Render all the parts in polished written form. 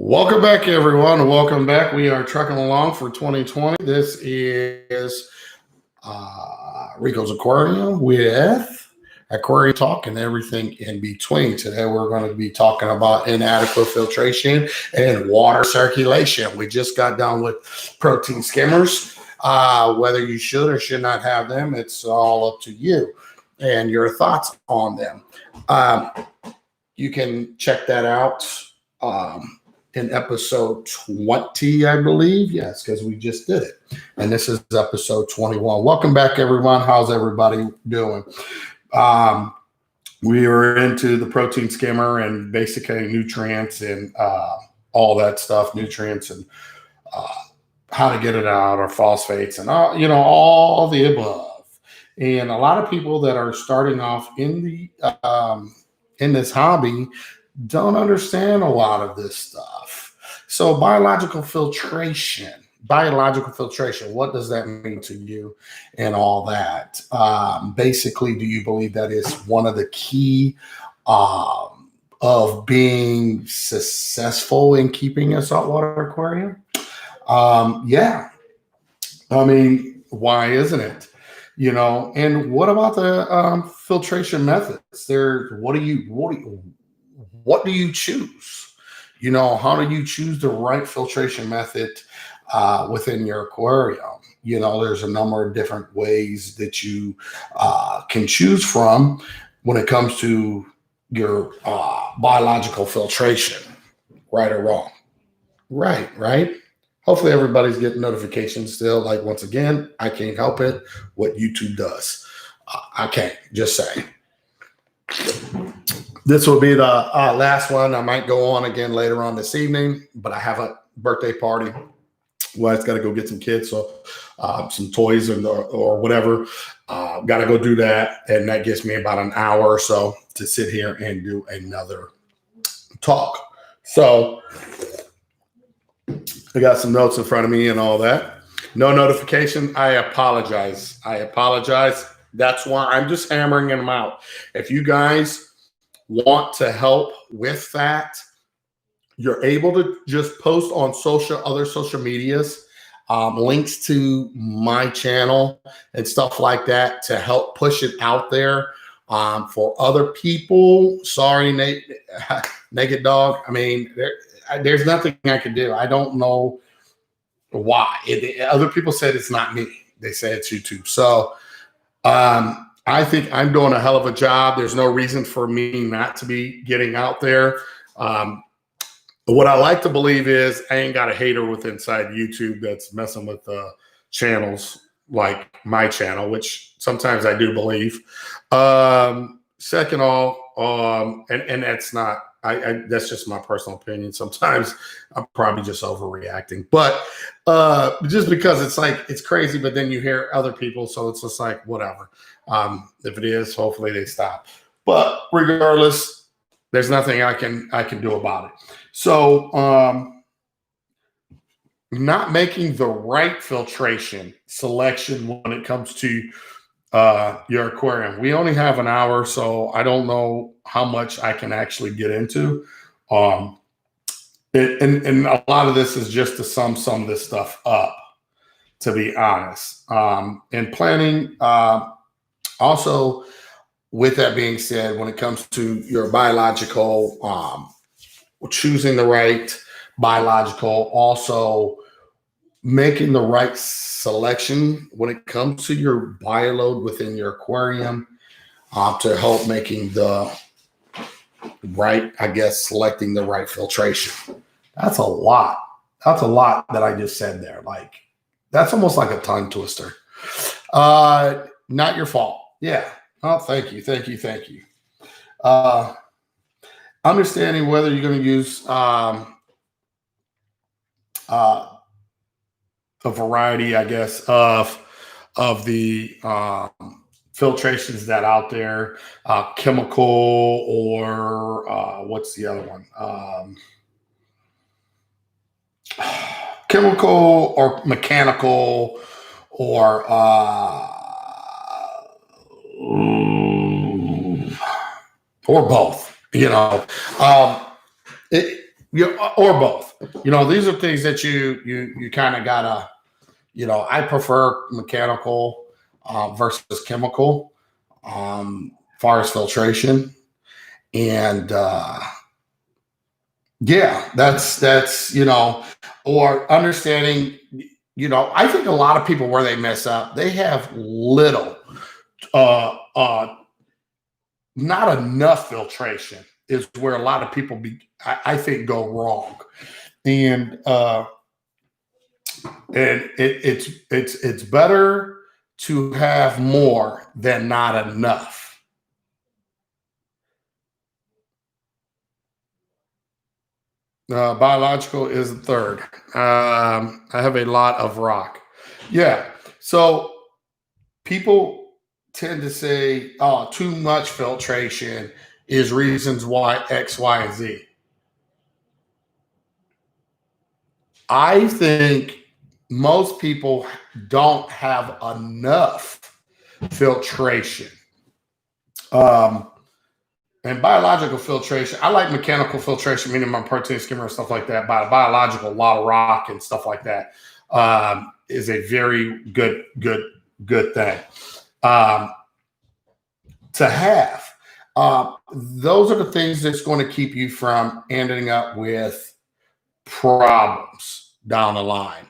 Welcome back, everyone. Welcome back. We are trucking along for 2020. This is Rico's Aquarium with Aquarium Talk and everything in between. Today, we're going to be talking about inadequate filtration and water circulation. We just got done with protein skimmers. Whether you should or should not have them, it's all up to you and your thoughts on them. You can check that out. In episode 20, I believe. Yes, because we just did it. And this is episode 21. Welcome back, everyone. How's everybody doing? We were into the protein skimmer and basically nutrients and all that stuff, nutrients and how to get it out, or phosphates and all the above. And a lot of people that are starting off in the in this hobby don't understand a lot of this stuff. So biological filtration, what does that mean to you and all that? Basically, do you believe that is one of the key of being successful in keeping a saltwater aquarium? Yeah. I mean, why isn't it? And what about the filtration methods? What do you choose? How do you choose the right filtration method within your aquarium? There's a number of different ways that you can choose from when it comes to your biological filtration, right or wrong. Right. Hopefully everybody's getting notifications still. Like, once again, I can't help it. What YouTube does. I can't, just say. This will be the last one. I might go on again later on this evening, but I have a birthday party. Well, I've got to go get some kids, so some toys or whatever. Got to go do that, and that gives me about an hour or so to sit here and do another talk. So I got some notes in front of me and all that. No notification. I apologize. That's why I'm just hammering them out. If you guys want to help with that, you're able to just post on other social medias, links to my channel and stuff like that to help push it out there for other people. Sorry, Naked Dog. I mean, there's nothing I can do. I don't know why. Other people said it's not me. They say it's YouTube. So I think I'm doing a hell of a job. There's no reason for me not to be getting out there. What I like to believe is I ain't got a hater with inside YouTube that's messing with channels like my channel, which sometimes I do believe. Second of all, and that's not, that's just my personal opinion. Sometimes I'm probably just overreacting, but just because it's crazy, but then you hear other people, so it's just like, whatever. If it is, hopefully they stop. But regardless, there's nothing I can do about it. So not making the right filtration selection when it comes to your aquarium. We only have an hour, so I don't know how much I can actually get into. And a lot of this is just to sum this stuff up, to be honest. And planning, also, with that being said, when it comes to your biological, choosing the right biological, also making the right selection when it comes to your bioload within your aquarium to help making the right, selecting the right filtration. That's a lot. That's a lot that I just said there. Like, that's almost like a tongue twister. Not your fault. Yeah. Oh, thank you. Understanding whether you're going to use a variety, of the filtrations that out there, chemical or what's the other one? Chemical or mechanical or both. or both. These are things that you kind of gotta. I prefer mechanical versus chemical, far as filtration, and yeah, that's or understanding. I think a lot of people where they mess up, they have little, not enough filtration is where a lot of people I think go wrong, and it's better to have more than not enough. Biological is the third. I have a lot of rock. Yeah. So people tend to say, oh, too much filtration is reasons why X, Y, and Z. I think most people don't have enough filtration. And biological filtration, I like mechanical filtration, meaning my protein skimmer and stuff like that. But biological, a lot of rock and stuff like that is a very good thing to have. Those are the things that's going to keep you from ending up with problems down the line.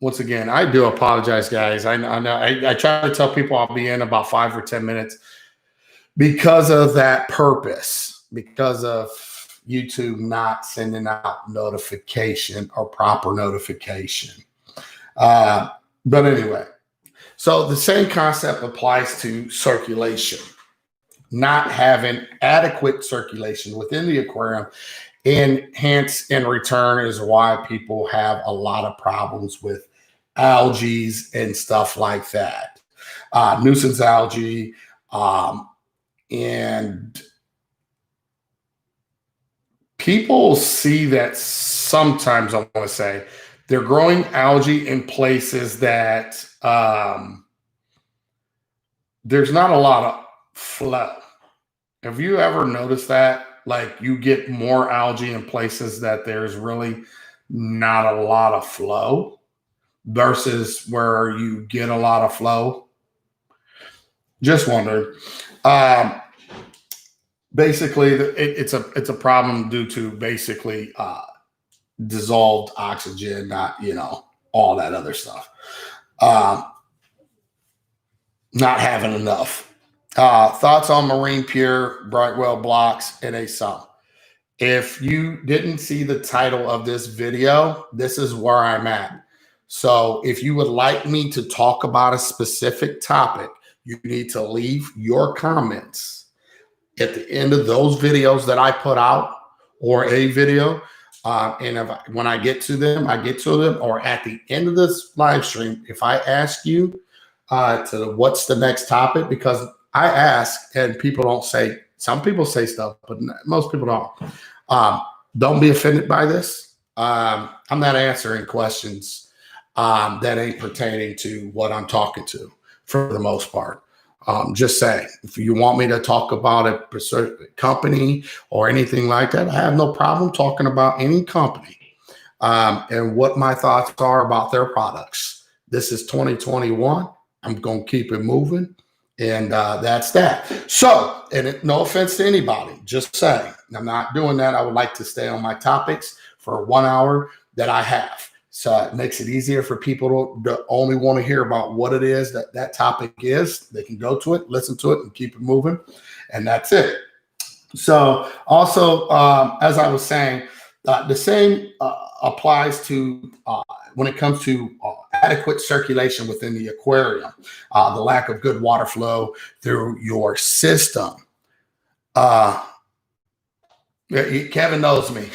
Once again, I do apologize, guys. I know I try to tell people I'll be in about 5 or 10 minutes because of that purpose, because of YouTube not sending out notification or proper notification. But anyway, so the same concept applies to circulation. Not having adequate circulation within the aquarium, and hence in return is why people have a lot of problems with algae and stuff like that. Nuisance algae, and people see that sometimes, I want to say, they're growing algae in places that there's not a lot of flow. Have you ever noticed that? Like you get more algae in places that there's really not a lot of flow versus where you get a lot of flow? Just wondered. Basically, it's a problem due to basically dissolved oxygen, not all that other stuff. Not having enough. Thoughts on marine pure, Brightwell blocks, and a sump. If you didn't see the title of this video, this is where I'm at. So if you would like me to talk about a specific topic, you need to leave your comments at the end of those videos that I put out or a video. And when I get to them, or at the end of this live stream, if I ask you to what's the next topic, because I ask and people don't say, some people say stuff, but most people don't. Don't be offended by this. I'm not answering questions that ain't pertaining to what I'm talking to for the most part. Just saying, if you want me to talk about a certain company or anything like that, I have no problem talking about any company and what my thoughts are about their products. This is 2021. I'm going to keep it moving. And that's that. So, and no offense to anybody, just saying, I'm not doing that. I would like to stay on my topics for 1 hour that I have. So it makes it easier for people to only want to hear about what it is that topic is. They can go to it, listen to it, and keep it moving. And that's it. So also, as I was saying, the same applies to when it comes to adequate circulation within the aquarium, the lack of good water flow through your system. Kevin knows me.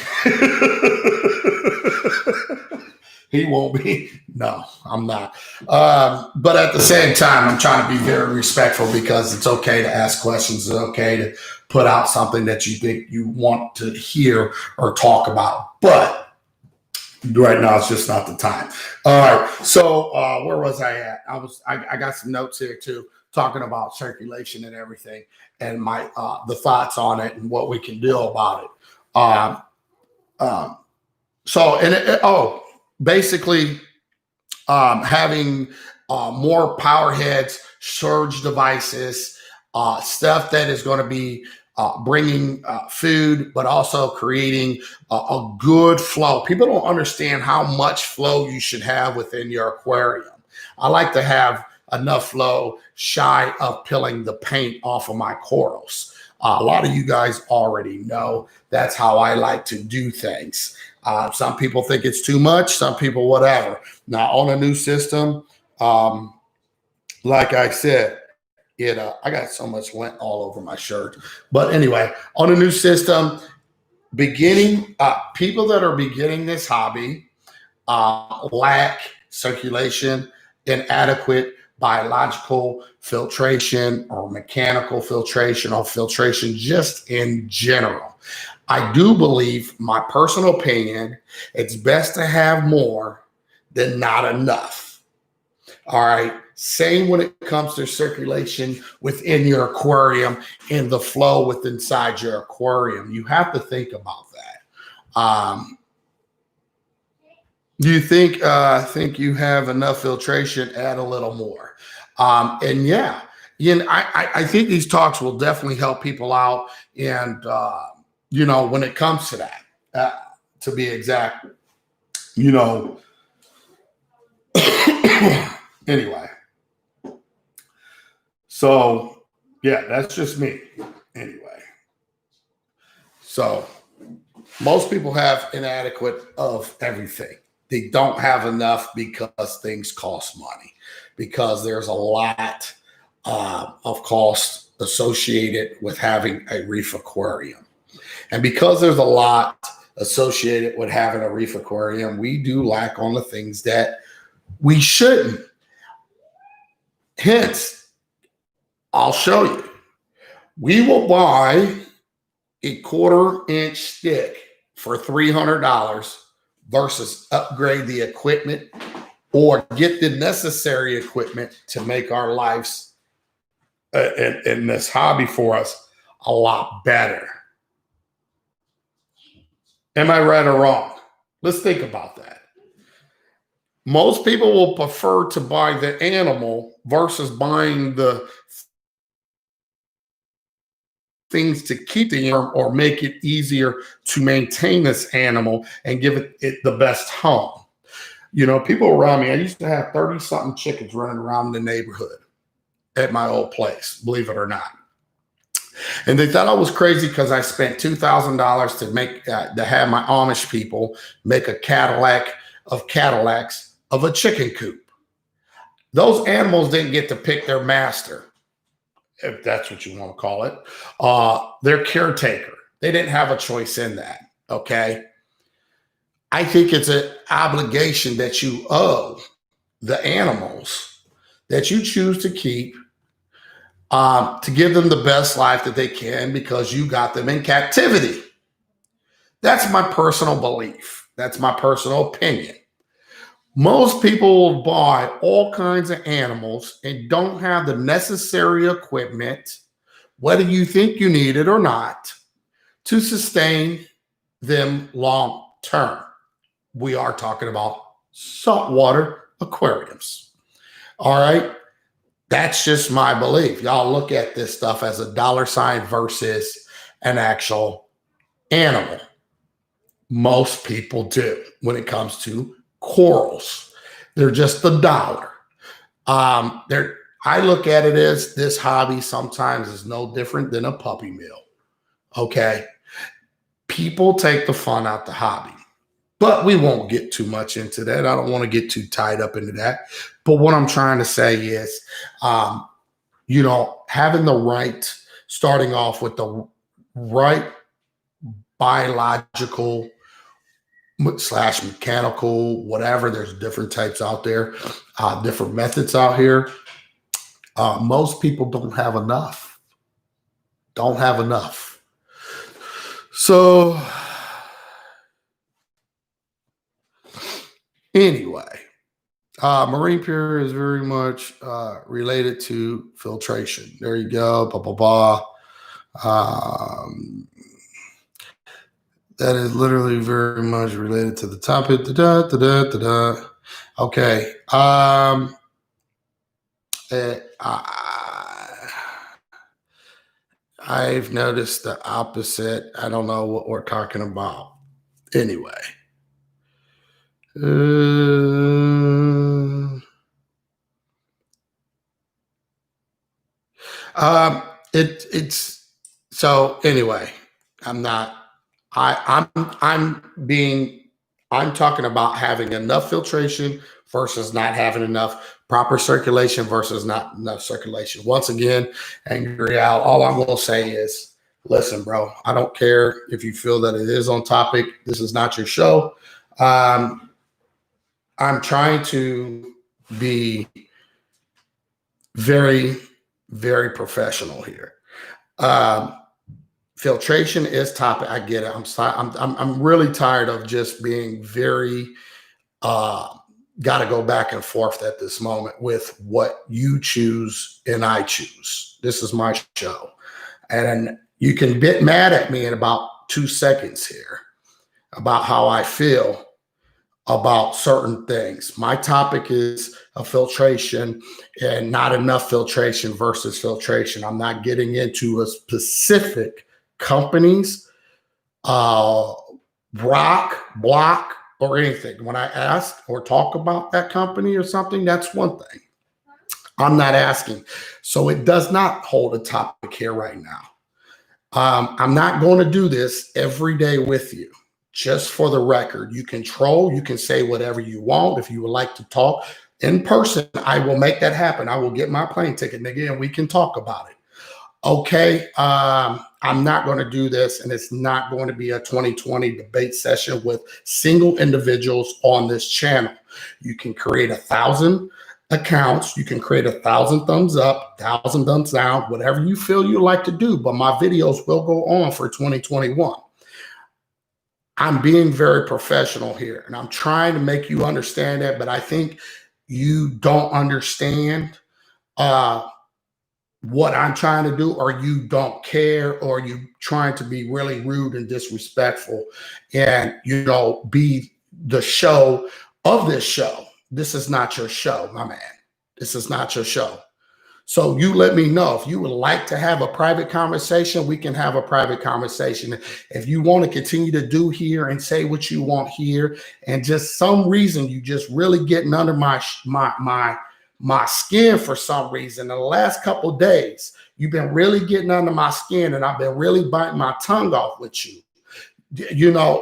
He won't be. No, I'm not. But at the same time, I'm trying to be very respectful because it's okay to ask questions. It's okay to put out something that you think you want to hear or talk about. But right now, it's just not the time. All right. So where was I at? I got some notes here too, talking about circulation and everything, and my the thoughts on it and what we can do about it. Basically having more power heads, surge devices, stuff that is going to be bringing food, but also creating a good flow. People don't understand how much flow you should have within your aquarium. I like to have enough flow shy of peeling the paint off of my corals. A lot of you guys already know that's how I like to do things. Some people think it's too much, some people whatever. Now on a new system, like I said, I got so much lint all over my shirt. But anyway, on a new system, people that are beginning this hobby lack circulation, inadequate biological filtration or mechanical filtration or filtration just in general. I do believe, my personal opinion, it's best to have more than not enough. All right. Same when it comes to circulation within your aquarium and the flow within inside your aquarium. You have to think about that. Do you think you have enough filtration? Add a little more. And yeah, I think these talks will definitely help people out. And when it comes to that, to be exact, anyway. So yeah, that's just me. Anyway, so most people have inadequate of everything. They don't have enough because things cost money, because there's a lot of cost associated with having a reef aquarium. And because there's a lot associated with having a reef aquarium, we do lack on the things that we shouldn't. Hence, I'll show you. We will buy a 1/4-inch stick for $300 versus upgrade the equipment or get the necessary equipment to make our lives in this hobby for us a lot better. Am I right or wrong? Let's think about that. Most people will prefer to buy the animal versus buying the things to keep the animal or make it easier to maintain this animal and give it the best home. People around me, I used to have 30-something chickens running around the neighborhood at my old place, believe it or not. And they thought I was crazy because I spent $2,000 to have my Amish people make a Cadillac of Cadillacs of a chicken coop. Those animals didn't get to pick their master, if that's what you want to call it, their caretaker. They didn't have a choice in that, okay? I think it's an obligation that you owe the animals that you choose to keep to give them the best life that they can because you got them in captivity. That's my personal belief. That's my personal opinion. Most people will buy all kinds of animals and don't have the necessary equipment, whether you think you need it or not, to sustain them long term. We are talking about saltwater aquariums. All right. That's just my belief. Y'all look at this stuff as a dollar sign versus an actual animal. Most people do when it comes to corals. They're just the dollar. I look at it as this hobby sometimes is no different than a puppy mill. Okay. People take the fun out the hobby, but we won't get too much into that. I don't want to get too tied up into that. But what I'm trying to say is, having the right, starting off with the right biological / mechanical, whatever. There's different types out there, different methods out here. Most people don't have enough. Don't have enough. So anyway, marine pure is very much related to filtration. There you go. Blah, blah, blah. That is literally very much related to the topic. Okay. I've noticed the opposite. I don't know what we're talking about. Anyway. It's so anyway, I'm not I'm talking about having enough filtration versus not having enough, proper circulation versus not enough circulation. Once again, Angry Al, all I'm gonna say is listen, bro, I don't care if you feel that it is on topic. This is not your show. I'm trying to be very, very professional here. Filtration is topic. I get it. I'm really tired of just being very got to go back and forth at this moment with what you choose and I choose. This is my show, and you can get mad at me in about 2 seconds here about how I feel about certain things. My topic is a filtration and not enough filtration versus filtration. I'm not getting into a specific companies, block, or anything. When I ask or talk about that company or something, that's one thing. I'm not asking. So it does not hold a topic here right now. I'm not going to do this every day with you. Just for the record, you can troll, you can say whatever you want. If you would like to talk in person, I will make that happen. I will get my plane ticket, nigga, and we can talk about it. Okay, I'm not going to do this, and it's not going to be a 2020 debate session with single individuals on this channel. You can create 1,000 accounts. You can create 1,000 thumbs up, 1,000 thumbs down, whatever you feel you like to do, but my videos will go on for 2021. I'm being very professional here, and I'm trying to make you understand that, but I think you don't understand what I'm trying to do, or you don't care, or you trying to be really rude and disrespectful and, be the show of this show. This is not your show, my man. This is not your show. So you let me know if you would like to have a private conversation. We can have a private conversation. If you want to continue to do here and say what you want here, and just some reason you just really getting under my skin for some reason. In the last couple of days, you've been really getting under my skin, and I've been really biting my tongue off with you.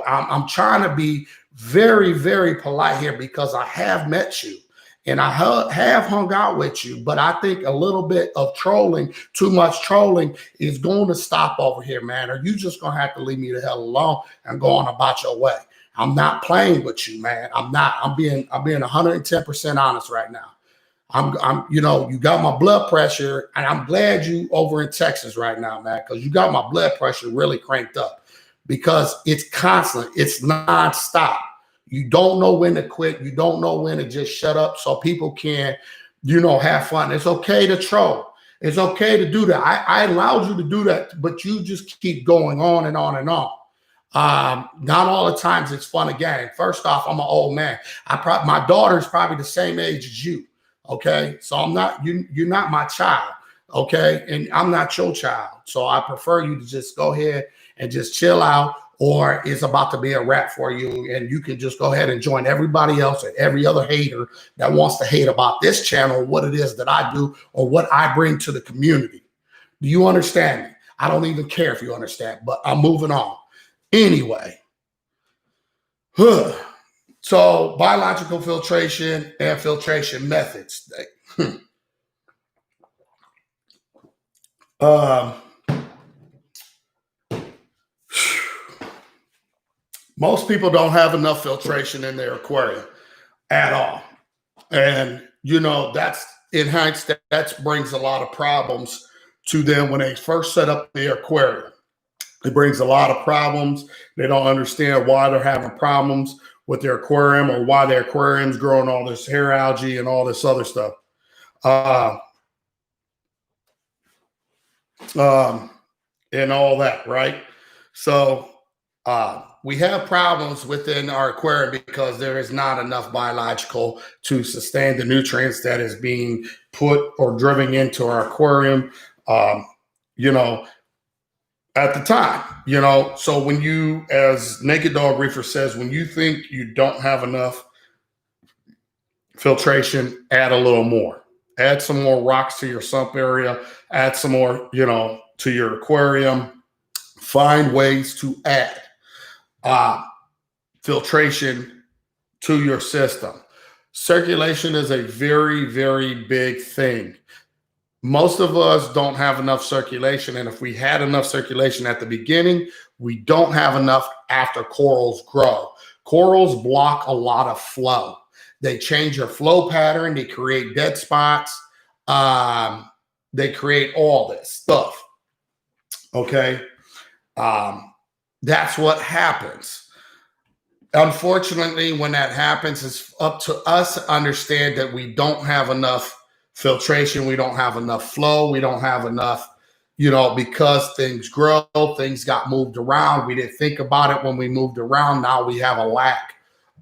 I'm trying to be very, very polite here because I have met you. And I have hung out with you, but I think a little bit of trolling, too much trolling, is going to stop over here, man. Or you just going to have to leave me the hell alone and go on about your way. I'm not playing with you, man. I'm not. I'm being 110% honest right now. You got my blood pressure, and I'm glad you over in Texas right now, man, because you got my blood pressure really cranked up because it's constant. It's nonstop. You don't know when to quit. You don't know when to just shut up so people can, have fun. It's okay to troll. It's okay to do that. I allowed you to do that, but you just keep going on and on and on. Not all the times it's fun again. First off, I'm an old man. My daughter's probably the same age as you. Okay. So I'm not, you're not my child. Okay. And I'm not your child. So I prefer you to just go ahead and just chill out, or it's about to be a wrap for you. And you can just go ahead and join everybody else and every other hater that wants to hate about this channel, what it is that I do or what I bring to the community. Do you understand me? I don't even care if you understand, but I'm moving on. Anyway. So biological filtration and filtration methods. Most people don't have enough filtration in their aquarium at all. And, that's in hindsight, that brings a lot of problems to them when they first set up their aquarium. It brings a lot of problems. They don't understand why they're having problems with their aquarium or why their aquarium's growing all this hair algae and all this other stuff. And all that, right? So We have problems within our aquarium because there is not enough biological to sustain the nutrients that is being put or driven into our aquarium, you know, at the time, you know. So when you, as Naked Dog Reefer says, when you think you don't have enough filtration, add a little more. Add some more rocks to your sump area, add some more, you know, to your aquarium. Find ways to add filtration to your system. Circulation is a very, very big thing. Most of us don't have enough circulation. And if we had enough circulation at the beginning, we don't have enough after corals grow. Corals block a lot of flow. They change your flow pattern. They create dead spots. They create all this stuff. Okay. That's what happens. Unfortunately, when that happens, it's up to us to understand that we don't have enough filtration. We don't have enough flow. We don't have enough, you know, because things grow, things got moved around. We didn't think about it when we moved around. Now we have a lack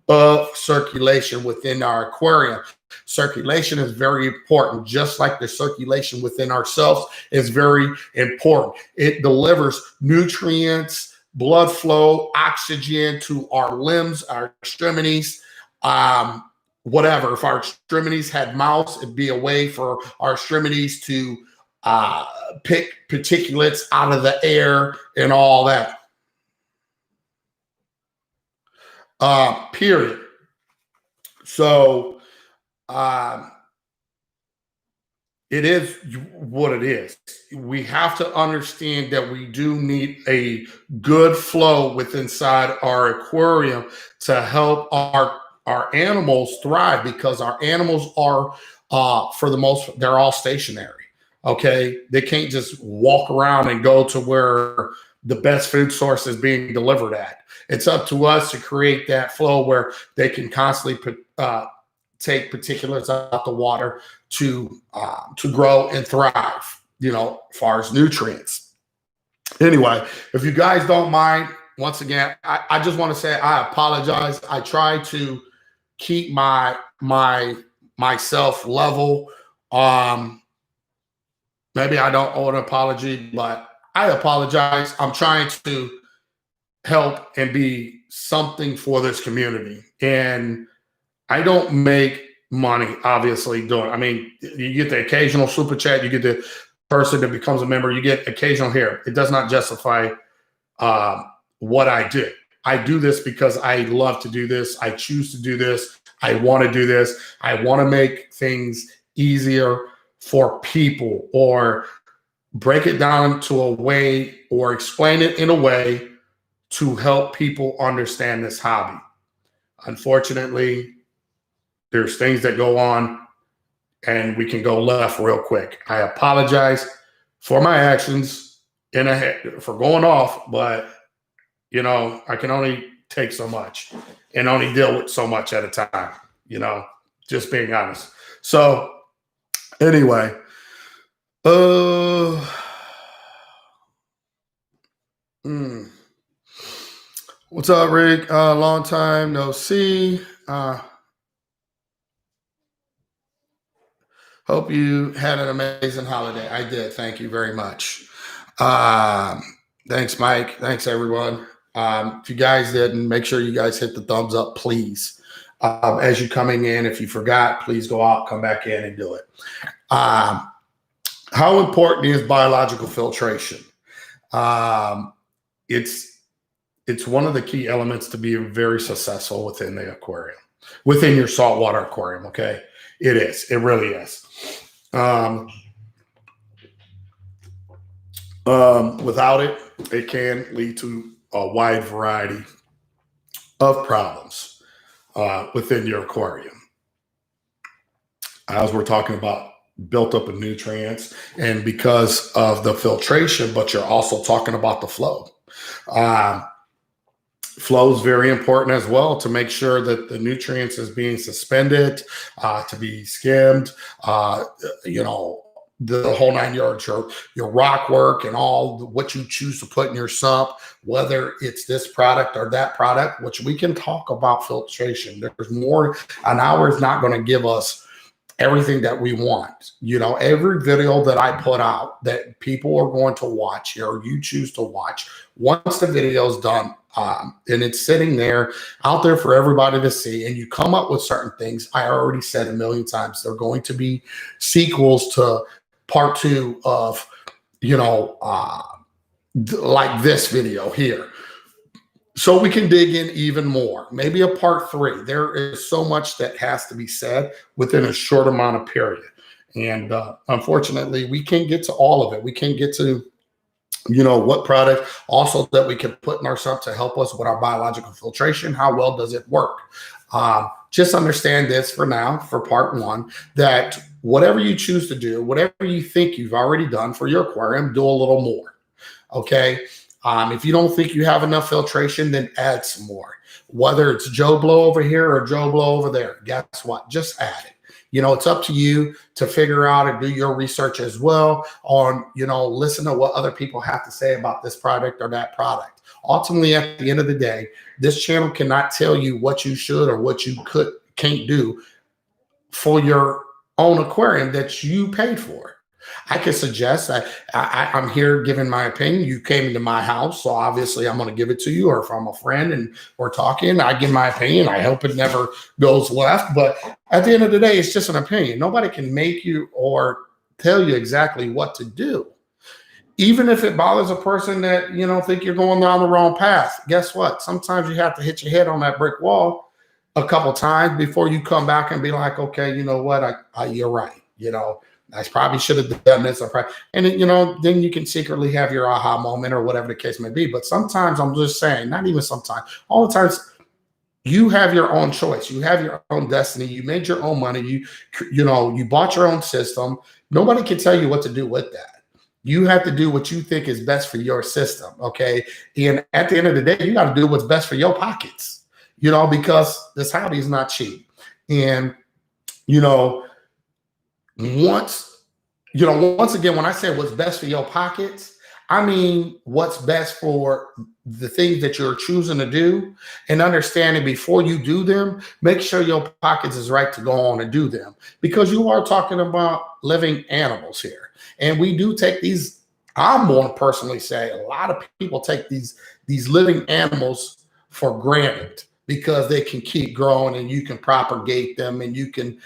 of circulation within our aquarium. Circulation is very important, just like the circulation within ourselves is very important. It delivers nutrients, blood flow, oxygen to our limbs, our extremities, whatever. If our extremities had mouths, it'd be a way for our extremities to pick particulates out of the air and all that. Period. So it is what it is. We have to understand that we do need a good flow within inside our aquarium to help our animals thrive, because our animals are, for the most, they're all stationary. Okay. They can't just walk around and go to where the best food source is being delivered at. It's up to us to create that flow where they can constantly take particulates out the water to grow and thrive, you know, as far as nutrients. Anyway, if you guys don't mind, once again, I just want to say I apologize. I try to keep myself level. Maybe I don't owe an apology, but I apologize. I'm trying to help and be something for this community. And I don't make money, obviously, doing. I mean, you get the occasional super chat, you get the person that becomes a member, you get occasional here. It does not justify what I do. I do this because I love to do this. I choose to do this. I want to do this. I want to make things easier for people, or break it down to a way, or explain it in a way to help people understand this hobby. Unfortunately, there's things that go on and we can go left real quick. I apologize for my actions for going off, but you know, I can only take so much and only deal with so much at a time, you know, just being honest. So anyway, what's up, Rick? Long time no see. Hope you had an amazing holiday. I did. Thank you very much. Thanks, Mike. Thanks, everyone. If you guys didn't, make sure you guys hit the thumbs up, please. As you're coming in, if you forgot, please go out, come back in and do it. How important is biological filtration? It's one of the key elements to be very successful within the aquarium, within your saltwater aquarium. Okay. It is. It really is. Without it, it can lead to a wide variety of problems within your aquarium. As we're talking about built up of nutrients, and because of the filtration, but you're also talking about the flow. Flow is very important as well, to make sure that the nutrients is being suspended, to be skimmed, you know, the whole 9 yards, your rock work and all what you choose to put in your sump, whether it's this product or that product, which we can talk about filtration. There's more. An hour is not going to give us everything that we want. Every video that I put out that people are going to watch or you choose to watch, once the video is done, and it's sitting there out there for everybody to see, and you come up with certain things, I already said a million times, they're going to be sequels to part 2 of, like this video here. So we can dig in even more, maybe a part 3. There is so much that has to be said within a short amount of period. And unfortunately, we can't get to all of it. We can't get to, what product also that we can put in our sump to help us with our biological filtration. How well does it work? Just understand this for now, for part 1, that whatever you choose to do, whatever you think you've already done for your aquarium, do a little more. Okay. If you don't think you have enough filtration, then add some more. Whether it's Joe Blow over here or Joe Blow over there, guess what? Just add it. It's up to you to figure out and do your research as well on, listen to what other people have to say about this product or that product. Ultimately, at the end of the day, this channel cannot tell you what you should or what you can't do for your own aquarium that you paid for. I can suggest I'm here giving my opinion. You came into my house, so obviously I'm going to give it to you. Or if I'm a friend and we're talking, I give my opinion. I hope it never goes left. But at the end of the day, it's just an opinion. Nobody can make you or tell you exactly what to do. Even if it bothers a person that, think you're going down the wrong path, guess what? Sometimes you have to hit your head on that brick wall a couple times before you come back and be like, okay, you know what? You're right. I probably should have done this. And then you can secretly have your aha moment or whatever the case may be. But sometimes I'm just saying, not even sometimes, all the times, you have your own choice. You have your own destiny. You made your own money. You bought your own system. Nobody can tell you what to do with that. You have to do what you think is best for your system. Okay. And at the end of the day, you got to do what's best for your pockets, because this hobby is not cheap. And, once again, when I say what's best for your pockets, I mean what's best for the things that you're choosing to do, and understanding before you do them, make sure your pockets is right to go on and do them, because you are talking about living animals here. And we do take these, I'm more personally say, a lot of people take these living animals for granted, because they can keep growing and you can propagate them and you can,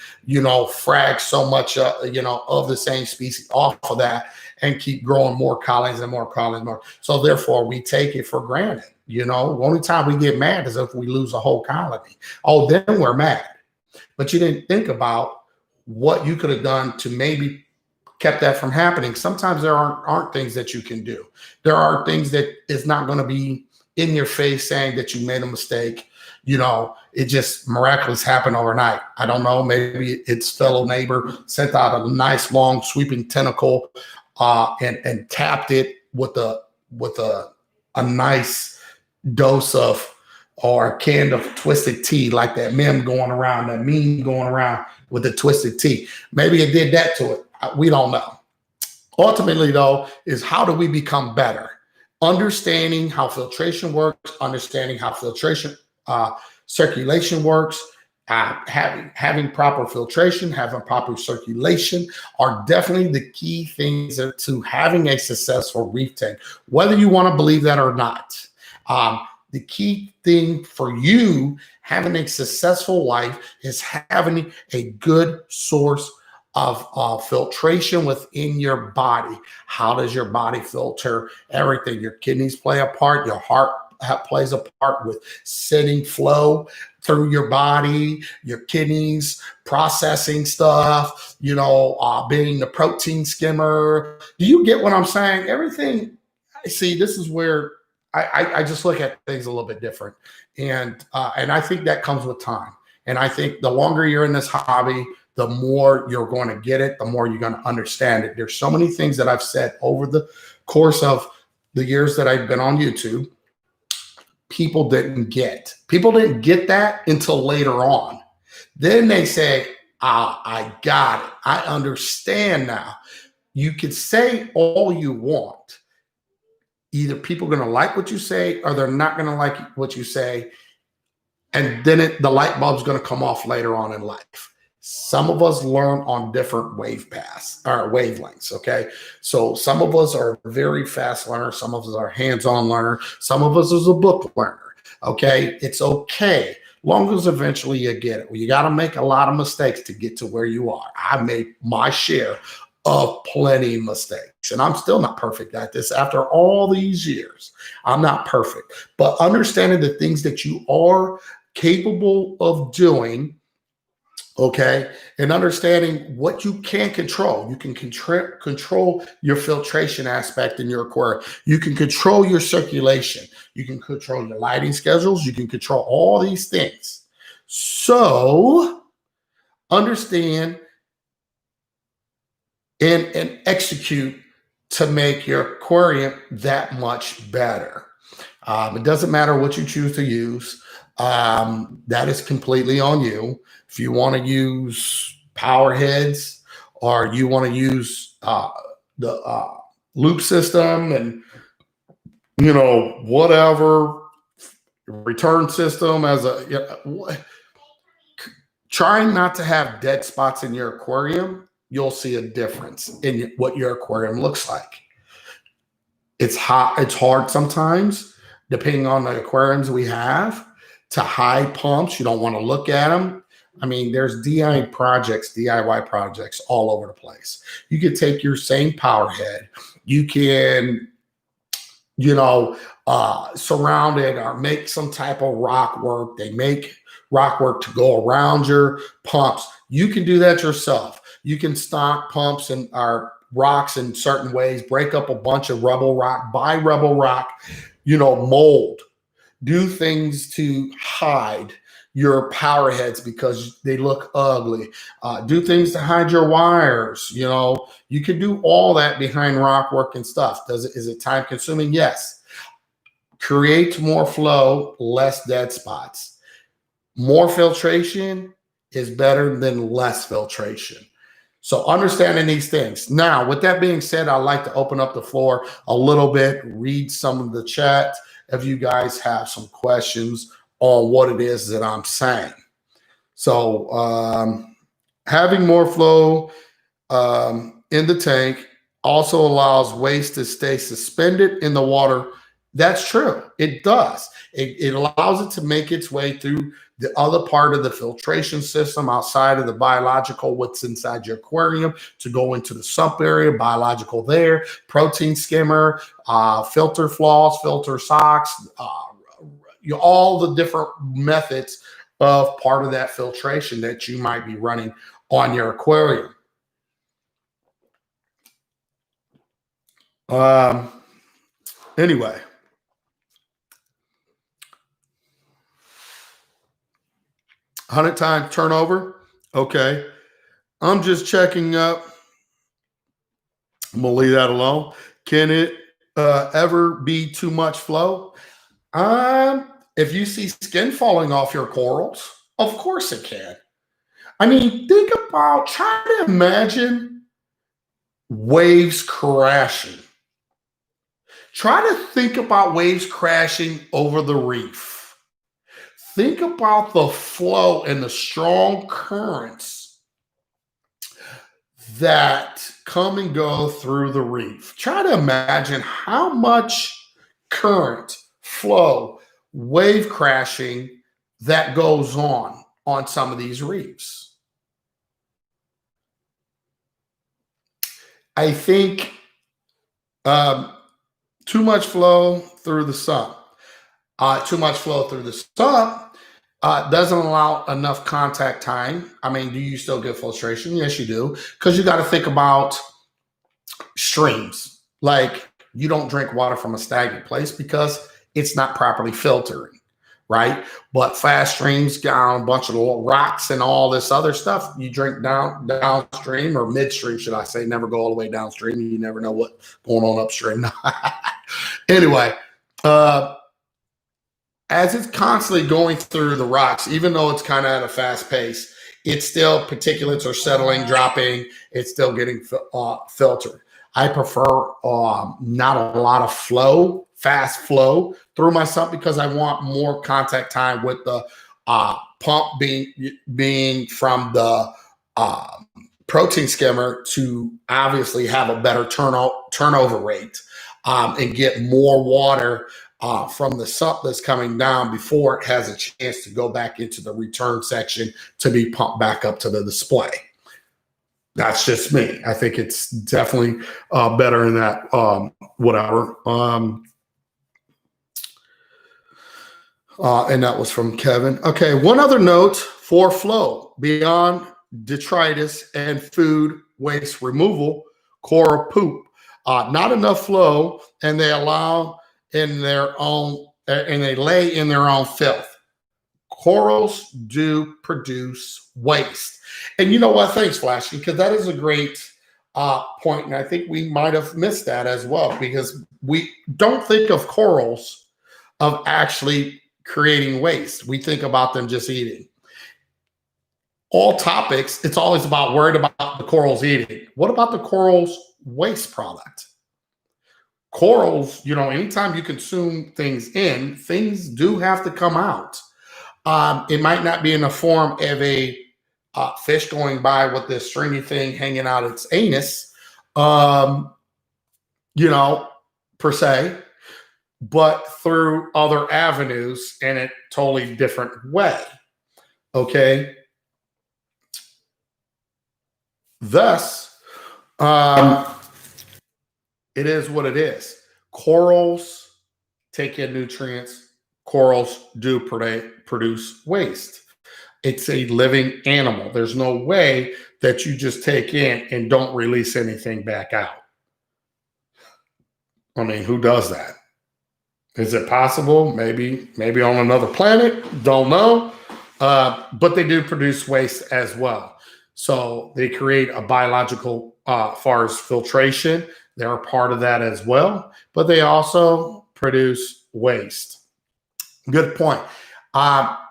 frag so much, of the same species off of that and keep growing more colonies and more colonies more. So therefore we take it for granted. The only time we get mad is if we lose a whole colony. Oh, then we're mad. But you didn't think about what you could have done to maybe kept that from happening. Sometimes there aren't things that you can do. There are things that is not going to be in your face saying that you made a mistake. It just miraculously happened overnight. I don't know. Maybe its fellow neighbor sent out a nice long sweeping tentacle and tapped it with a nice dose of, or a can of twisted tea, like that meme going around with the twisted tea. Maybe it did that to it. We don't know. Ultimately, though, is how do we become better? Understanding how filtration works, understanding how filtration circulation works, having proper filtration, having proper circulation are definitely the key things to having a successful reef tank, whether you want to believe that or not. The key thing for you having a successful life is having a good source of filtration within your body. How does your body filter everything? Your kidneys play a part, your heart plays a part with sending flow through your body, your kidneys processing stuff, being the protein skimmer. Do you get what I'm saying? Everything. See, this is where I just look at things a little bit different. And I think that comes with time. And I think the longer you're in this hobby, the more you're going to get it, the more you're going to understand it. There's so many things that I've said over the course of the years that I've been on YouTube. People didn't get that until later on. Then they say, I got it. I understand now. you can say all you want. Either people are going to like what you say or they're not going to like what you say. And then the light bulb's going to come off later on in life. Some of us learn on different wavelengths. Okay. So some of us are very fast learners. Some of us are hands-on learner. Some of us is a book learner. Okay. It's okay. Long as eventually you get it. Well, you got to make a lot of mistakes to get to where you are. I made my share of plenty of mistakes, and I'm still not perfect at this after all these years. I'm not perfect, but understanding the things that you are capable of doing, okay, and understanding what you can control. You can control your filtration aspect in your aquarium. You can control your circulation. You can control your lighting schedules. You can control all these things. So understand and execute to make your aquarium that much better. It doesn't matter what you choose to use. That is completely on you. If you want to use power heads or you want to use the loop system and, you know, whatever return system as trying not to have dead spots in your aquarium, you'll see a difference in what your aquarium looks like. It's hard sometimes, depending on the aquariums we have, to hide pumps. You don't want to look at them. I mean, there's DIY projects all over the place. You could take your same power head. You can, you know, surround it or make some type of rock work. They make rock work to go around your pumps. You can do that yourself. You can stock pumps and rocks in certain ways, break up a bunch of rubble rock, buy rubble rock, you know, mold, do things to hide your power heads because they look ugly, do things to hide your wires. You know, you can do all that behind rock work and stuff. Is it time consuming? Yes. Create more flow, less dead spots. More filtration is better than less filtration. So understanding these things. Now, with that being said, I'd like to open up the floor a little bit, read some of the chat if you guys have some questions on what it is that I'm saying. So having more flow in the tank also allows waste to stay suspended in the water. That's true. It does. It allows it to make its way through the other part of the filtration system outside of the biological, what's inside your aquarium, to go into the sump area, biological there, protein skimmer, filter floss, filter socks, all the different methods of part of that filtration that you might be running on your aquarium. Anyway. 100 times turnover. Okay. I'm just checking up. I'm going to leave that alone. Can it ever be too much flow? If you see skin falling off your corals, of course it can. I mean, try to imagine waves crashing. Try to think about waves crashing over the reef. Think about the flow and the strong currents that come and go through the reef. Try to imagine how much current, flow, wave crashing that goes on some of these reefs. I think too much flow through the sump. Too much flow through the sump doesn't allow enough contact time. I mean, do you still get filtration? Yes, you do. Because you got to think about streams. Like, you don't drink water from a stagnant place because it's not properly filtering, right? But fast streams got a bunch of little rocks and all this other stuff. You drink downstream or midstream, should I say. Never go all the way downstream. You never know what's going on upstream. Anyway, as it's constantly going through the rocks, even though it's kind of at a fast pace, it's still, particulates are settling, dropping. It's still getting filtered. I prefer not a lot of flow, fast flow through my sump, because I want more contact time with the pump being from the protein skimmer to obviously have a better turnover rate and get more water from the sump that's coming down before it has a chance to go back into the return section to be pumped back up to the display. That's just me. I think it's definitely better in that whatever. And that was from Kevin. Okay, one other note for flow beyond detritus and food waste removal, coral poop. Not enough flow, and they allow in their own, and they lay in their own filth. Corals do produce waste. And you know what? Thanks, Flashy, because that is a great point. And I think we might have missed that as well, because we don't think of corals of actually creating waste. We think about them just eating. All topics, it's always about worried about the corals eating. What about the corals' waste product? Corals, you know, anytime you consume things in, things do have to come out. It might not be in the form of a fish going by with this stringy thing hanging out its anus, you know, per se, but through other avenues in a totally different way. Okay. Thus, it is what it is. Corals take in nutrients. Corals do produce waste. It's a living animal. There's no way that you just take in and don't release anything back out. I mean, who does that? Is it possible? Maybe on another planet. Don't know. But they do produce waste as well. So they create a biological, far as filtration. They're a part of that as well. But they also produce waste. Good point.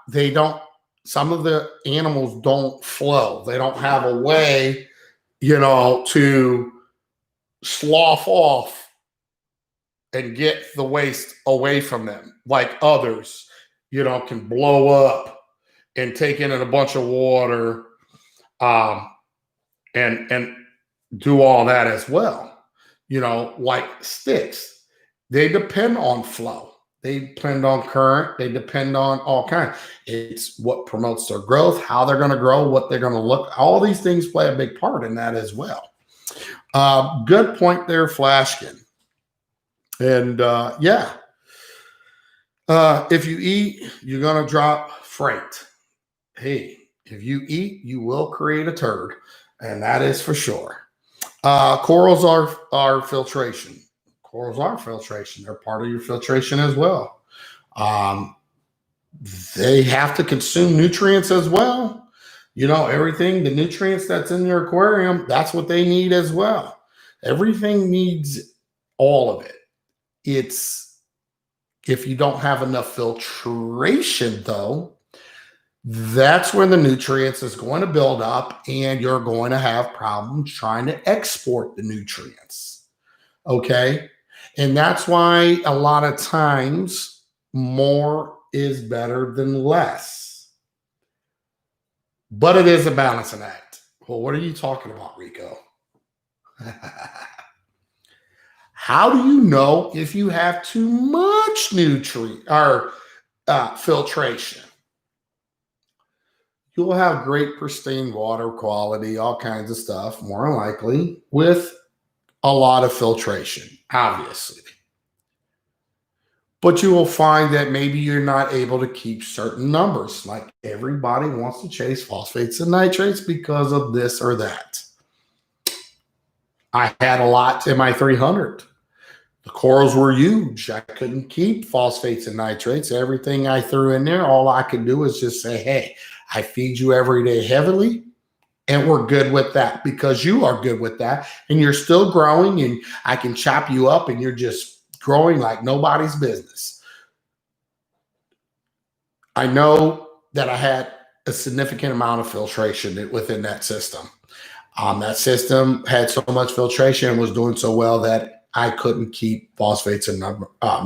They don't. Some of the animals don't flow. They don't have a way, you know, to slough off and get the waste away from them, like others, you know, can blow up and take in a bunch of water, and do all that as well. You know, like sticks, they depend on flow. They depend on current. They depend on all kinds. It's what promotes their growth, how they're going to grow, what they're going to look. All these things play a big part in that as well. Good point there, Flashkin. And yeah, if you eat, you're going to drop freight. Hey, if you eat, you will create a turd, and that is for sure. Corals are filtration. Corals are filtration. They're part of your filtration as well. They have to consume nutrients as well. You know, everything, the nutrients that's in your aquarium, that's what they need as well. Everything needs all of it. It's, if you don't have enough filtration, though, that's when the nutrients is going to build up and you're going to have problems trying to export the nutrients. Okay? And that's why a lot of times more is better than less. But it is a balancing act. Well, what are you talking about, Rico? How do you know if you have too much nutrient or filtration? You'll have great pristine water quality, all kinds of stuff, more than likely, with a lot of filtration, obviously. But you will find that maybe you're not able to keep certain numbers. Like everybody wants to chase phosphates and nitrates because of this or that. I had a lot in my 300. The corals were huge. I couldn't keep phosphates and nitrates. Everything I threw in there, all I could do is just say, hey, I feed you every day heavily, and we're good with that because you are good with that, and you're still growing, and I can chop you up, and you're just growing like nobody's business. I know that I had a significant amount of filtration within that system. That system had so much filtration and was doing so well that I couldn't keep phosphates and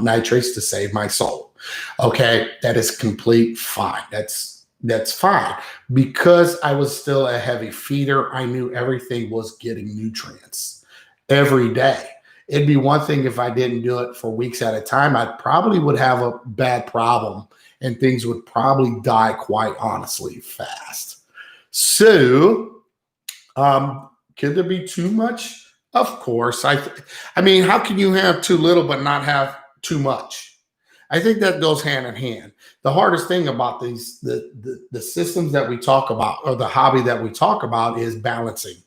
nitrates to save my soul. Okay, that is complete fine. That's fine. Because I was still a heavy feeder, I knew everything was getting nutrients every day. It'd be one thing if I didn't do it for weeks at a time. I probably would have a bad problem and things would probably die, quite honestly, fast. So, could there be too much? Of course. I mean, how can you have too little but not have too much? I think that goes hand in hand. The hardest thing about these, the systems that we talk about, or the hobby that we talk about, is balancing.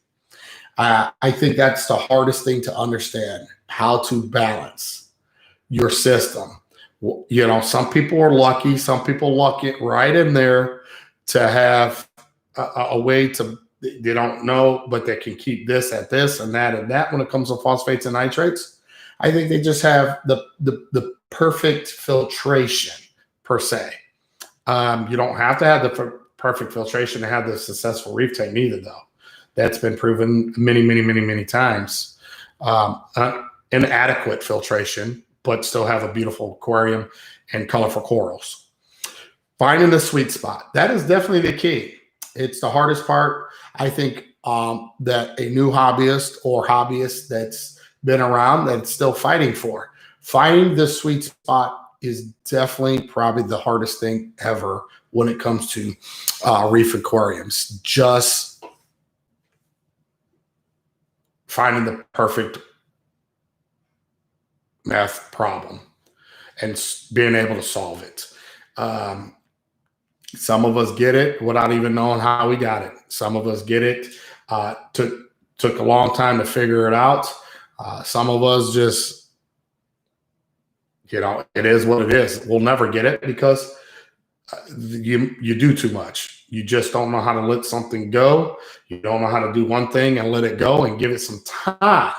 I think that's the hardest thing to understand, how to balance your system. You know, some people are lucky. Some people luck it right in there to have a way to, they don't know, but they can keep this at this and that when it comes to phosphates and nitrates. I think they just have the perfect filtration per se. You don't have to have the perfect filtration to have the successful reef tank either, though. That's been proven many times. Inadequate filtration, but still have a beautiful aquarium and colorful corals. Finding the sweet spot. That is definitely the key. It's the hardest part. I think that a new hobbyist or hobbyist that's been around, that's still fighting for. Finding the sweet spot is definitely probably the hardest thing ever when it comes to reef aquariums. Just finding the perfect math problem and being able to solve it. Some of us get it without even knowing how we got it. Some of us get it. Took a long time to figure it out. Some of us just, you know, it is what it is. We'll never get it because you do too much. You just don't know how to let something go. You don't know how to do one thing and let it go and give it some time.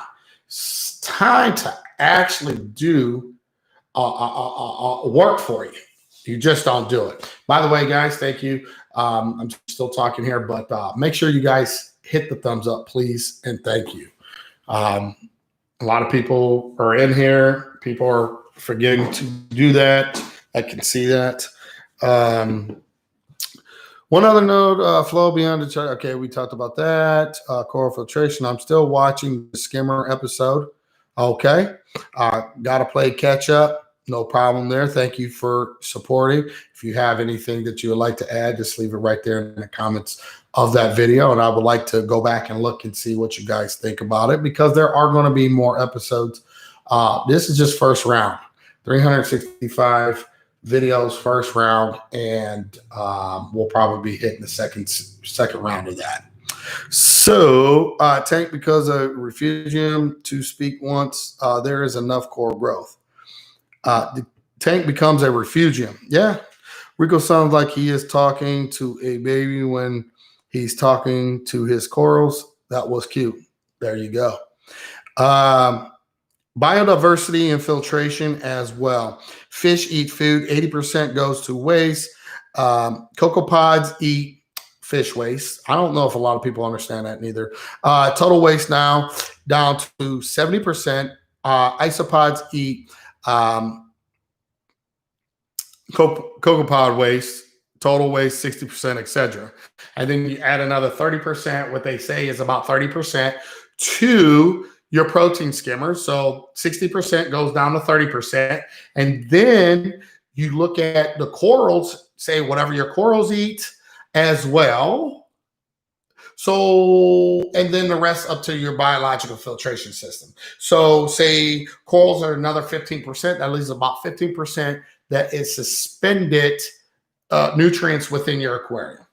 Time to actually do work for you. You just don't do it. By the way, guys, thank you. I'm still talking here, but make sure you guys hit the thumbs up, please, and thank you. A lot of people are in here. People are forgetting to do that. I can see that. One other note, flow beyond the chart. Okay, we talked about that. Coral filtration. I'm still watching the skimmer episode. Okay. Got to play catch up. No problem there. Thank you for supporting. If you have anything that you would like to add, just leave it right there in the comments of that video. And I would like to go back and look and see what you guys think about it, because there are going to be more episodes. This is just first round, 365 videos, first round, and we'll probably be hitting the second round of that. So tank because of refugium to speak once, there is enough coral growth. The tank becomes a refugium. Yeah. Rico sounds like he is talking to a baby when he's talking to his corals. That was cute. There you go. Biodiversity and filtration as well. Fish eat food. 80% goes to waste. Copepods eat fish waste. I don't know if a lot of people understand that neither. Total waste now down to 70%. Isopods eat copepod waste, total waste 60%, etc. And then you add another 30%. What they say is about 30% to your protein skimmer. So 60% goes down to 30%. And then you look at the corals, say whatever your corals eat as well. So, and then the rest up to your biological filtration system. So say corals are another 15%. That leaves about 15% that is suspended nutrients within your aquarium.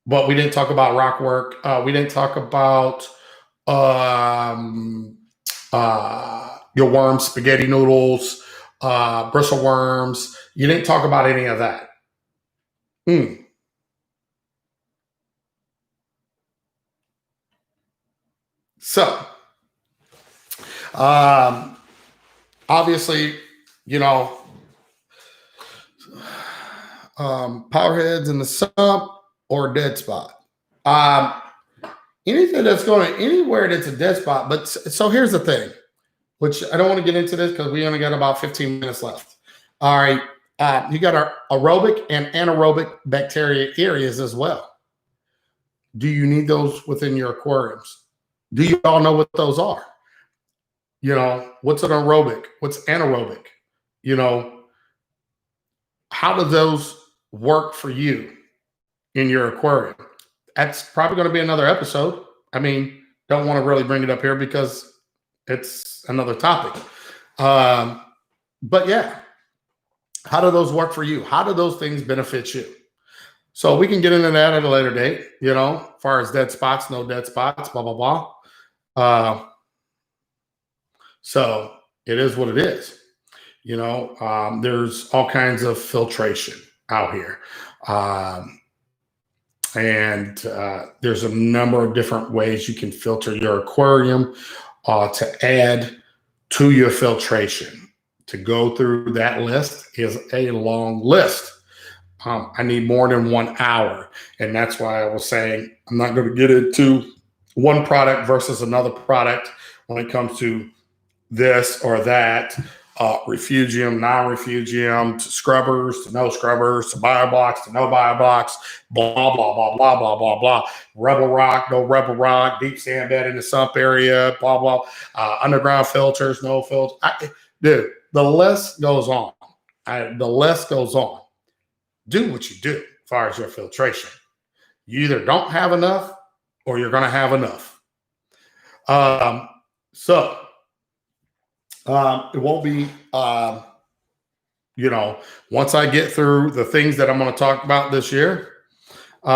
But we didn't talk about rock work. We didn't talk about your worms, spaghetti noodles, bristle worms. You didn't talk about any of that. So, obviously, you know, power heads in the sump or dead spot. anything that's going anywhere that's a dead spot. But so here's the thing, which I don't want to get into this because we only got about 15 minutes left. All right. You got our aerobic and anaerobic bacteria areas as well. Do you need those within your aquariums? Do you all know what those are? You know, what's an aerobic? What's anaerobic? You know, how do those work for you in your aquarium? That's probably going to be another episode. I mean, don't want to really bring it up here because it's another topic. But yeah, how do those work for you? How do those things benefit you? So we can get into that at a later date, you know, as far as dead spots, no dead spots, blah, blah, blah. So it is what it is. You know, there's all kinds of filtration out here. And there's a number of different ways you can filter your aquarium to add to your filtration. To go through that list is a long list. I need more than 1 hour. And that's why I was saying I'm not going to get into one product versus another product when it comes to this or that, refugium, non-refugium, to scrubbers, to no scrubbers, to bioblocks, to no bioblocks, blah, blah, blah, blah, blah, blah, blah. Rebel rock, no rebel rock, deep sand bed in the sump area, blah, blah. Underground filters, no filters. Dude, the list goes on. The list goes on. Do what you do as far as your filtration. You either don't have enough or you're going to have enough. It won't be, you know, once I get through the things that I'm going to talk about this year, you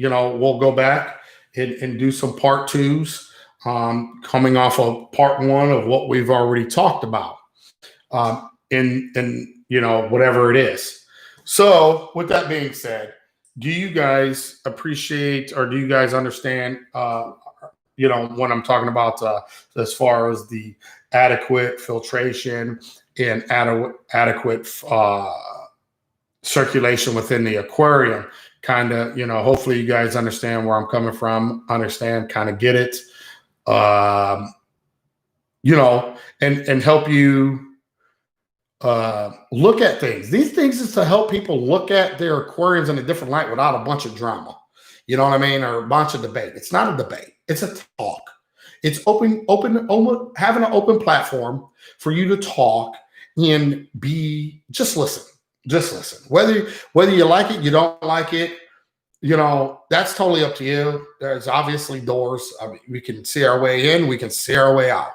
know, we'll go back and do some part twos, coming off of part one of what we've already talked about, in you know, whatever it is. So with that being said, do you guys appreciate, or do you guys understand, you know, what I'm talking about as far as the adequate filtration and adequate circulation within the aquarium? Kind of, you know, hopefully you guys understand where I'm coming from, understand, kind of get it, you know, and help you look at things. These things is to help people look at their aquariums in a different light without a bunch of drama. You know what I mean? Or a bunch of debate. It's not a debate. It's a talk. It's open, having an open platform for you to talk and just listen. Just listen. Whether you like it, you don't like it, you know, that's totally up to you. There's obviously doors. I mean, we can see our way in, we can see our way out.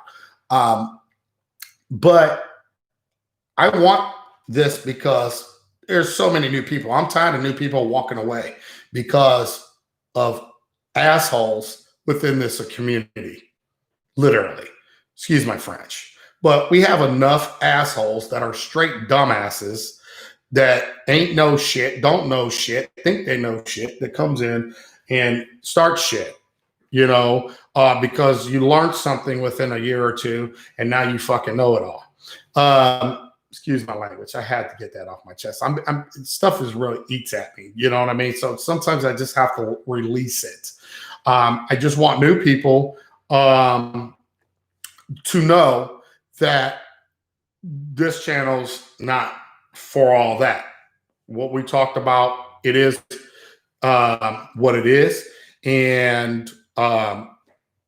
But I want this because there's so many new people. I'm tired of new people walking away because of assholes within this community. Literally. Excuse my French. But we have enough assholes that are straight dumbasses that ain't know shit, don't know shit, think they know shit, that comes in and starts shit, you know, because you learned something within a year or two and now you fucking know it all. Excuse my language. I had to get that off my chest. Stuff is really eats at me. You know what I mean? So sometimes I just have to release it. I just want new people to know that this channel's not for all that. What we talked about, it is what it is. And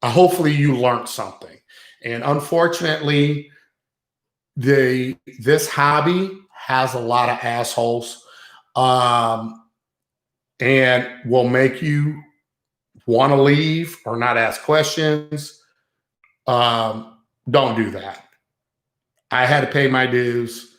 hopefully you learned something. And unfortunately, this hobby has a lot of assholes, and will make you want to leave or not ask questions. Don't do that. I had to pay my dues.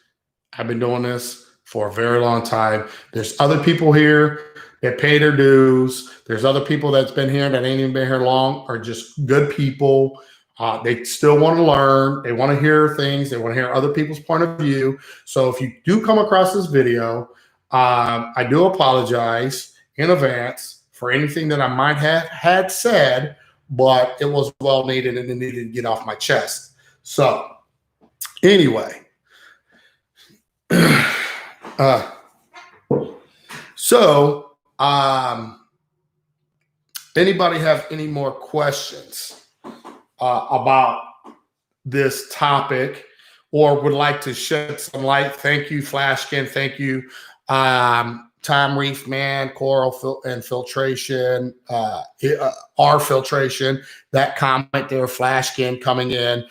I've been doing this for a very long time. There's other people here that pay their dues. There's other people that's been here that ain't even been here long, are just good people. They still want to learn. They want to hear things. They want to hear other people's point of view. So if you do come across this video, I do apologize in advance for anything that I might have had said, but it was well needed and it needed to get off my chest. So anyway, Anybody have any more questions about this topic, or would like to shed some light? Thank you, Flashkin. Thank you, Time Reef Man, Coral and Filtration, our Filtration. That comment there, Flashkin coming in,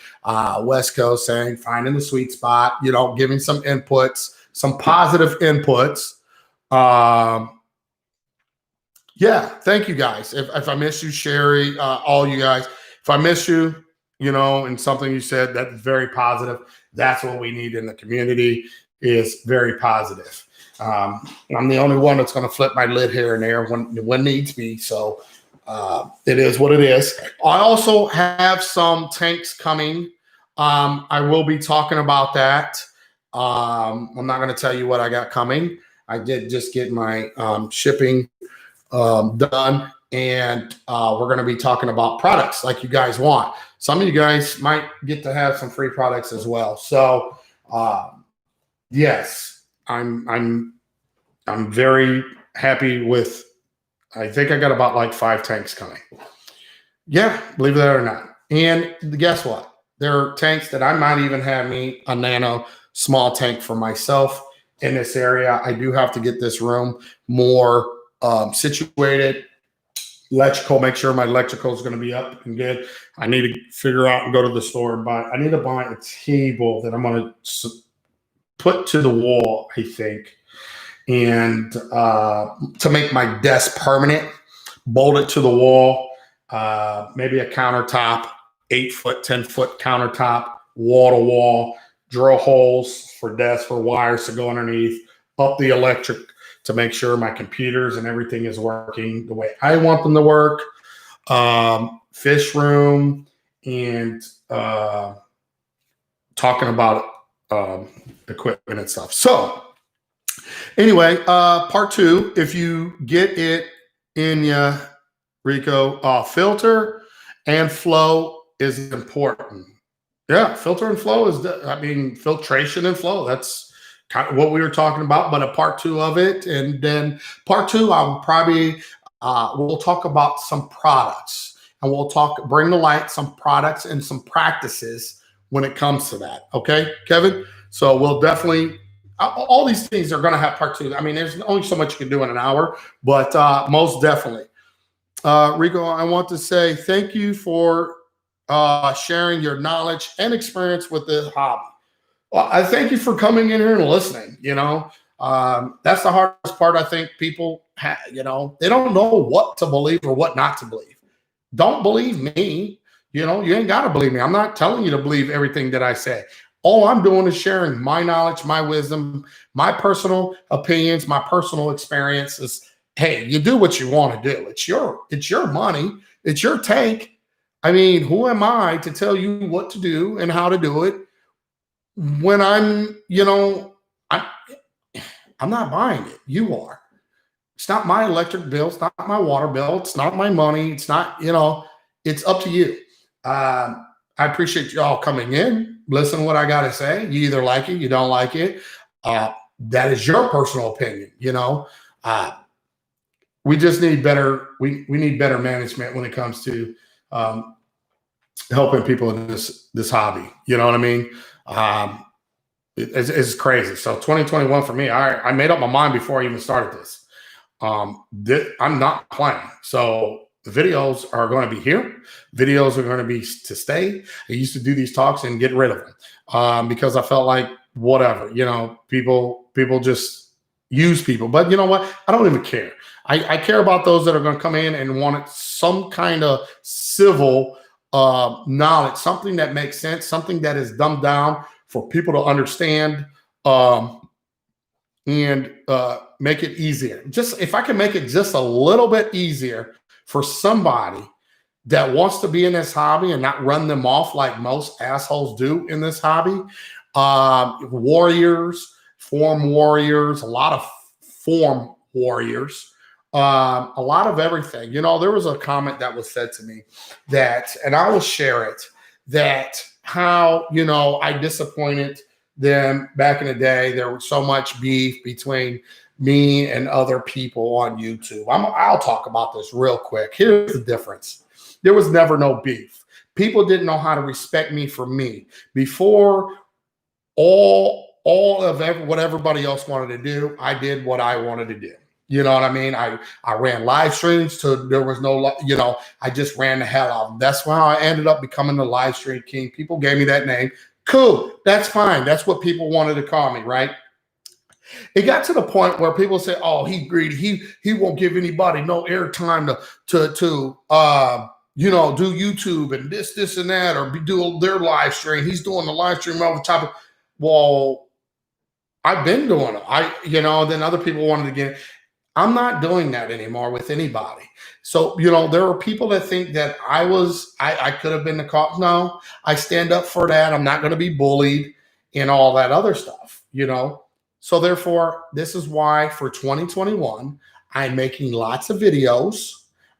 West Coast saying finding the sweet spot. Giving some inputs, some positive inputs. Yeah, thank you guys. If I miss you, Sherry, all you guys, if I miss you, and something you said that's very positive, that's what we need in the community, is very positive. I'm the only one that's going to flip my lid here and there when needs be. So it is what it is. I also have some tanks coming. I will be talking about that. I'm not going to tell you what I got coming. I did just get my shipping done, and we're going to be talking about products like you guys want. Some of you guys might get to have some free products as well. So yes, I'm very happy with. I think I got about like 5 tanks coming. Yeah, believe that or not. And guess what? There are tanks that I might even have me a nano small tank for myself in this area. I do have to get this room more situated. Electrical, make sure my electrical is going to be up and good. I need to figure out and go to the store and buy. I need to buy a table that I'm going to put to the wall, I think, and to make my desk permanent, bolt it to the wall. Maybe a countertop, 8-foot, 10-foot countertop, wall to wall, drill holes for desks for wires to go underneath, up the electric to make sure my computers and everything is working the way I want them to work. Fish room, and talking about equipment and stuff. So anyway, part 2, if you get it in your Rico, filter and flow is important. Yeah, filter and flow is, filtration and flow. That's kind of what we were talking about, but a part 2 of it. And then part 2, I'll probably, we'll talk about some products, and we'll bring to light some products and some practices when it comes to that. Okay, Kevin? So we'll definitely, all these things are going to have part 2. There's only so much you can do in an hour, but most definitely. Rico, I want to say thank you for sharing your knowledge and experience with this hobby. Well, I thank you for coming in here and listening. That's the hardest part. I think people they don't know what to believe or what not to believe. Don't believe me. You ain't got to believe me. I'm not telling you to believe everything that I say. All I'm doing is sharing my knowledge, my wisdom, my personal opinions, my personal experiences. Hey, you do what you want to do. It's your money. It's your tank. Who am I to tell you what to do and how to do it when I'm not buying it? You are. It's not my electric bill. It's not my water bill. It's not my money. It's not, it's up to you. I appreciate you all coming in. Listen to what I got to say. You either like it, you don't like it. That is your personal opinion. We just need better. We need better management when it comes to helping people in this hobby. You know what I mean? It's crazy. So 2021 for me, I made up my mind before I even started this. I'm not playing. So the videos are going to be here. Videos are going to be to stay. I used to do these talks and get rid of them because I felt like whatever, people just use people. But you know what? I don't even care. I care about those that are going to come in and want some kind of civil knowledge, something that makes sense, something that is dumbed down for people to understand, and make it easier. Just if I can make it just a little bit easier for somebody that wants to be in this hobby and not run them off like most assholes do in this hobby. Warriors, form warriors, a lot of form warriors, a lot of everything. There was a comment that was said to me that, and I will share it, that how, I disappointed than back in the day. There was so much beef between me and other people on YouTube. I'll talk about this real quick. Here's the difference. There was never no beef. People didn't know how to respect me for me. Before all of what everybody else wanted to do, I did what I wanted to do. You know what I mean? I ran live streams till there was no, I just ran the hell out of them. That's why I ended up becoming the live stream king. People gave me that name. Cool. That's fine. That's what people wanted to call me, right? It got to the point where people say, "Oh, he's greedy. He won't give anybody no airtime to do YouTube and this and that, or do their live stream. He's doing the live stream over the top of." Well, I've been doing it. Then other people wanted to get it. I'm not doing that anymore with anybody. So, there are people that think that I could have been the cause. No, I stand up for that. I'm not going to be bullied and all that other stuff, So therefore, this is why for 2021, I'm making lots of videos.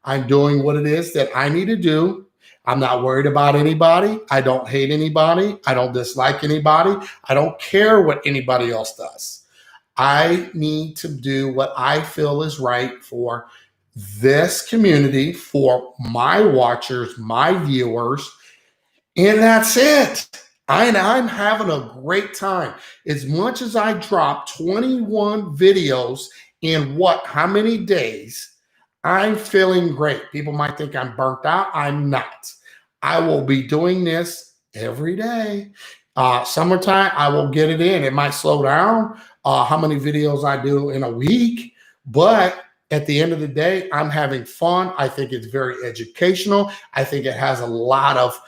I'm doing what it is that I need to do. I'm not worried about anybody. I don't hate anybody. I don't dislike anybody. I don't care what anybody else does. I need to do what I feel is right for this community, for my watchers, my viewers, and that's it. I'm having a great time. As much as I dropped 21 videos in how many days, I'm feeling great. People might think I'm burnt out. I'm not. I will be doing this every day. Summertime, I will get it in. It might slow down how many videos I do in a week, but at the end of the day, I'm having fun. I think it's very educational. I think it has a lot of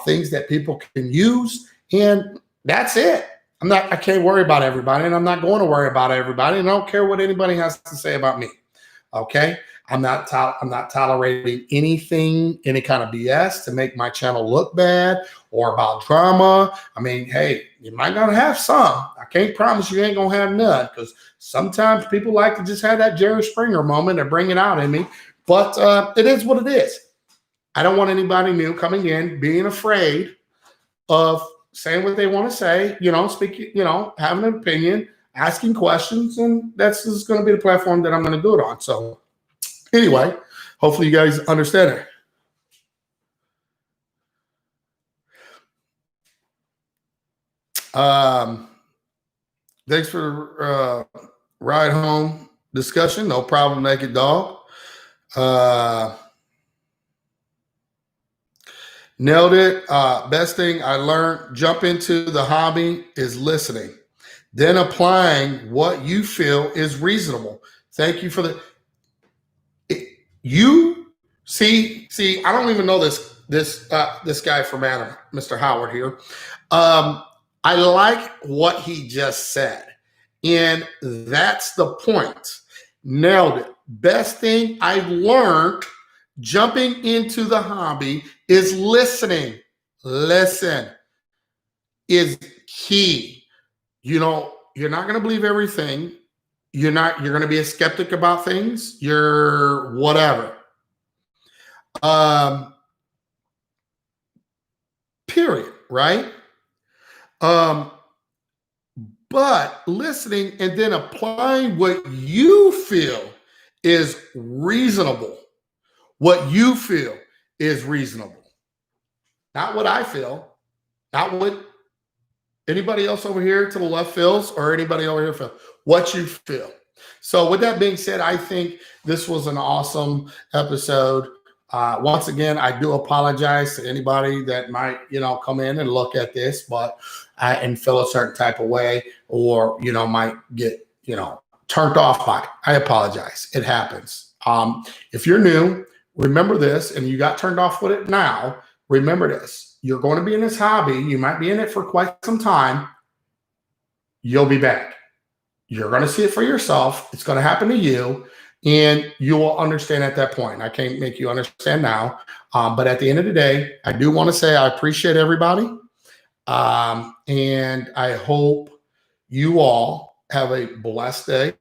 things that people can use, and that's it. I can't worry about everybody, and I'm not going to worry about everybody, and I don't care what anybody has to say about me. Okay, I'm not tolerating anything, any kind of BS to make my channel look bad or about drama. I mean, hey, you might gonna have some. I can't promise you ain't gonna have none, because sometimes people like to just have that Jerry Springer moment and bring it out in me. But it is what it is. I don't want anybody new coming in being afraid of saying what they want to say, speak, having an opinion, asking questions, and that's just going to be the platform that I'm going to do it on. So anyway, hopefully you guys understand it. Thanks for ride home discussion. No problem, Naked Dog. Nailed it. Best thing I learned, jump into the hobby is listening, then applying what you feel is reasonable. Thank you for you see, I don't even know this guy from Adam, Mr. Howard here. I like what he just said, and that's the point. Nailed it. Best thing I've learned jumping into the hobby is listening. Listen is key. You're not going to believe everything. You're going to be a skeptic about things. You're whatever. Period. Right? But listening and then applying what you feel is reasonable. What you feel is reasonable. Not what I feel. Not what anybody else over here to the left feels, or anybody over here feels. What you feel. So with that being said, I think this was an awesome episode. Once again, I do apologize to anybody that might, come in and look at this, but and feel a certain type of way, or, might get, turned off by it. I apologize. It happens. If you're new, remember this, and you got turned off with it now, remember this. You're going to be in this hobby. You might be in it for quite some time. You'll be back. You're going to see it for yourself. It's going to happen to you, and you will understand at that point. I can't make you understand now, but at the end of the day, I do want to say I appreciate everybody, and I hope you all have a blessed day.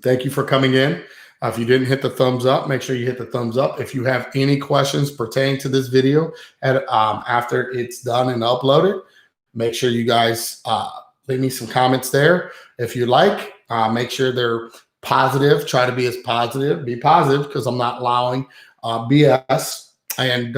Thank you for coming in. If you didn't hit the thumbs up, make sure you hit the thumbs up. If you have any questions pertaining to this video after it's done and uploaded, Make sure you guys leave me some comments there if you like. Make sure they're positive. Try to be as positive. Be positive, because I'm not allowing BS. And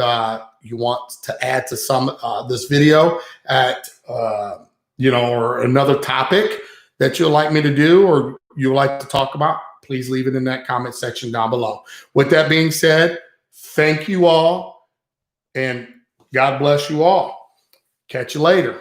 you want to add to some this video at or another topic that you'd like me to do or you would like to talk about, please leave it in that comment section down below. With that being said, thank you all, and God bless you all. Catch you later.